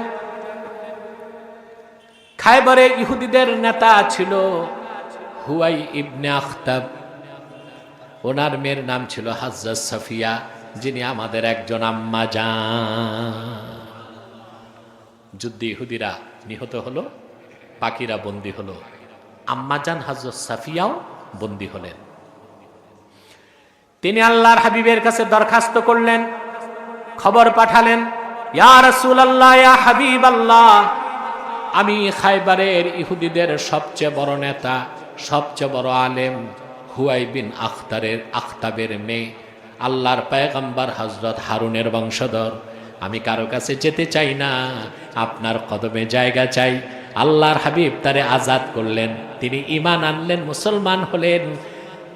খায়বারে ইহুদিদের নেতা ছিল হুয়াই ইবনে আখতাব, ওনার মেয়ের নাম ছিল হাজ্জাজ সাফিয়া, যিনি আমাদের একজন আম্মা জান। যুদ্ধে ইহুদিরা নিহত হলো, বাকিরা বন্দী হলো, আম্মা জান হাজ্জাজ সাফিয়াও বন্দী হলেন। তিনি আল্লাহর হাবিবের কাছে দরখাস্ত করলেন, খবর পাঠালেন, ইয়া রাসূলুল্লাহ, ইয়া হাবিবাল্লাহ, আমি খায়বারের ইহুদিদের সবচেয়ে বড় নেতা, সবচেয়ে বড় আলেম হুয়াই বিন আখতাবের মেয়ে, আল্লাহর পয়গম্বর হযরত হারুনের বংশধর। আমি কারো কাছে যেতে চাই না, আপনার কদমে জায়গা চাই। আল্লাহর হাবিব তারে আজাদ করলেন, তিনি ঈমান আনলেন, মুসলমান হলেন।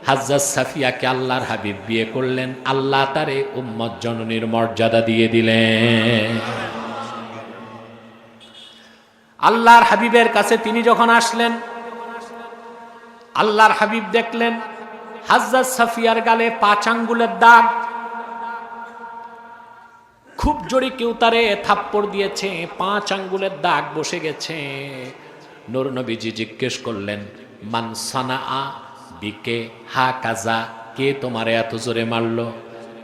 হাজ্জাজ সাফিয়াকে আল্লাহর হাবিব বিয়ে করলেন, আল্লাহ তারে উম্মত জননীর মর্যাদা দিয়ে দিলেন। আল্লাহর হাবিবের কাছে তিনি যখন আসলেন, আল্লাহর হাবিব দেখলেন হাজ্জাজ সাফিয়ার গালে 5 আঙ্গুলের দাগ। খুব জোরে কেউ তারে থাপ্পড় দিয়েছে, 5 আঙ্গুলের দাগ বসে গেছে। নূর নবীজি জিজ্ঞেস করলেন, মান সানাআ বিকে হা কাজা, কে তোমারে এত জোরে মারলো?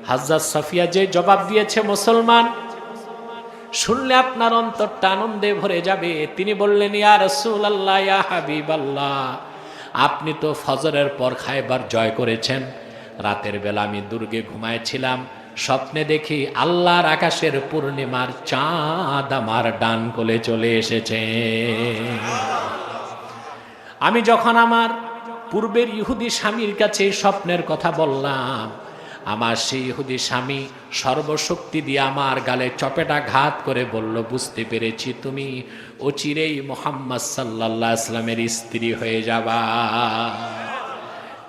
হযরত সাফিয়া যে জবাব দিয়েছে, মুসলমান শুনলে আপনার অন্তরটা আনন্দে ভরে যাবে। তিনি বললেন, ইয়া রাসূলুল্লাহ, ইয়া হাবিবাল্লাহ, আপনি তো ফজরের পর খায়বার জয় করেছেন। রাতের বেলা আমি দুর্গে ঘুমাইছিলাম, স্বপ্নে দেখি আল্লাহর আকাশের পূর্ণিমার চাঁদ আমার ডান কোলে চলে এসেছে। আমি যখন আমার পূর্বের ইহুদি স্বামীর কাছে স্বপ্নের কথা বললাম, আমার সেই ইহুদি স্বামী সর্বশক্তি দিয়ে আমার গালে চপেটাঘাত করে বলল, বুঝতে পেরেছি তুমি অচিরেই মুহাম্মদ সাল্লাল্লাহু আলাইহি ওয়াসাল্লামের স্ত্রী হয়ে যাবা।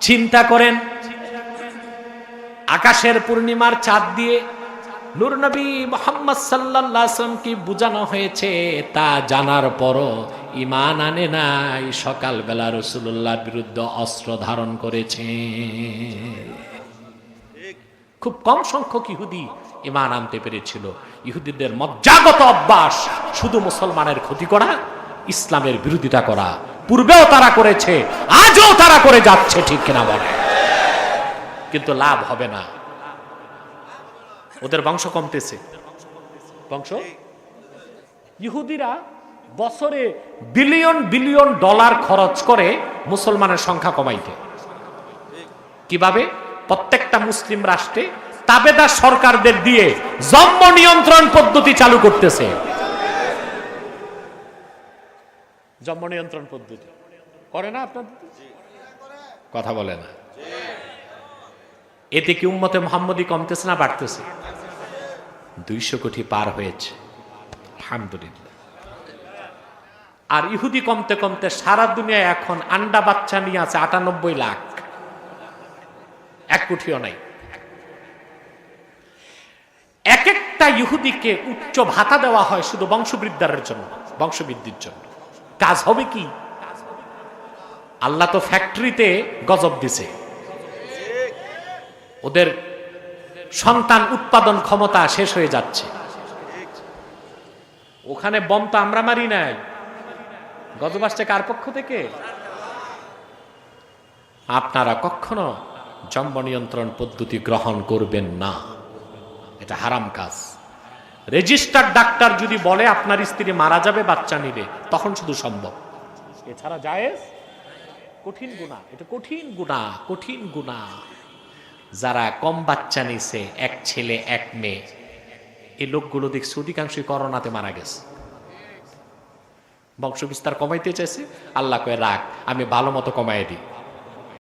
চিন্তা করেন, আকাশের পূর্ণিমার চাঁদ দিয়ে নূর নবী মুহাম্মদ সাল্লাল্লাহু আলাইহি ওয়াসাল্লামকে বুঝানো হয়েছে, তা জানার পরও ঈমান আনে নাই। সকালবেলা রাসূলুল্লাহর বিরুদ্ধে অস্ত্র ধারণ করেছে। খুব কম সংখ্যক ইহুদি ঈমান আনতে পেরেছিল। ইহুদিদের মজ্জাগত অভ্যাস শুধু মুসলমানের ক্ষতি করা, ইসলামের বিরোধিতা করা। পূর্বেও তারা করেছে, আজও তারা করে যাচ্ছে, ঠিক কিনা বলে? কিন্তু লাভ হবে না, ওদের বংশ কমতেছে। বংশ, ইহুদিরা বছরে বিলিয়ন বিলিয়ন ডলার খরচ করে মুসলমানের সংখ্যা কমাইতে। কিভাবে? প্রত্যেকটা মুসলিম রাষ্ট্রে তাবেদার সরকারদের দিয়ে জন্ম নিয়ন্ত্রণ পদ্ধতি চালু করতেছে। জন্ম নিয়ন্ত্রণ পদ্ধতি করে না আপনাদের? কথা বলে না। এতে কি উম্মতে মুহাম্মদী কমতেছে না বাড়তেছে? 200 কোটি পার হয়েছে, আলহামদুলিল্লাহ। আর ইহুদি কমতে কমতে সারা দুনিয়ায় এখন আন্ডা বাচ্চা নিয়ে আছে 98 লাখ, 1 কোটিও নাই। এক একটা ইহুদিকে উচ্চ ভাতা দেওয়া হয় শুধু বংশবৃদ্ধির জন্য, বংশবৃদ্ধির জন্য। কাজ হবে কি? আল্লাহ তো ফ্যাক্টরিতে গজব দিছে, ওদের সন্তান উৎপাদন ক্ষমতা শেষ হয়ে যাচ্ছে। ওখানে বম তো আমরা মারি নাই, গজব আসছে কার পক্ষ থেকে? আপনারা কখনো জন্ম নিয়ন্ত্রণ পদ্ধতি গ্রহণ করবেন না, এটা হারাম কাজ। রেজিস্টার্ড ডাক্তার যদি বলে আপনার স্ত্রী মারা যাবে বাচ্চা নিলে, তখন শুধু সম্ভব, এছাড়া জায়েজ। কঠিন গুনাহ, এটা কঠিন গুনাহ, কঠিন গুনাহ। যারা কম বাচ্চা নিছে, 1 ছেলে 1 মেয়ে, এই লোকগুলো দেখছি অধিকাংশই করোনাতে মারা গেছে। বংশ বিস্তার কমাইতে চাইছে, আল্লাহ কয়ে রাখ, আমি ভালো মতো কমাই দিই।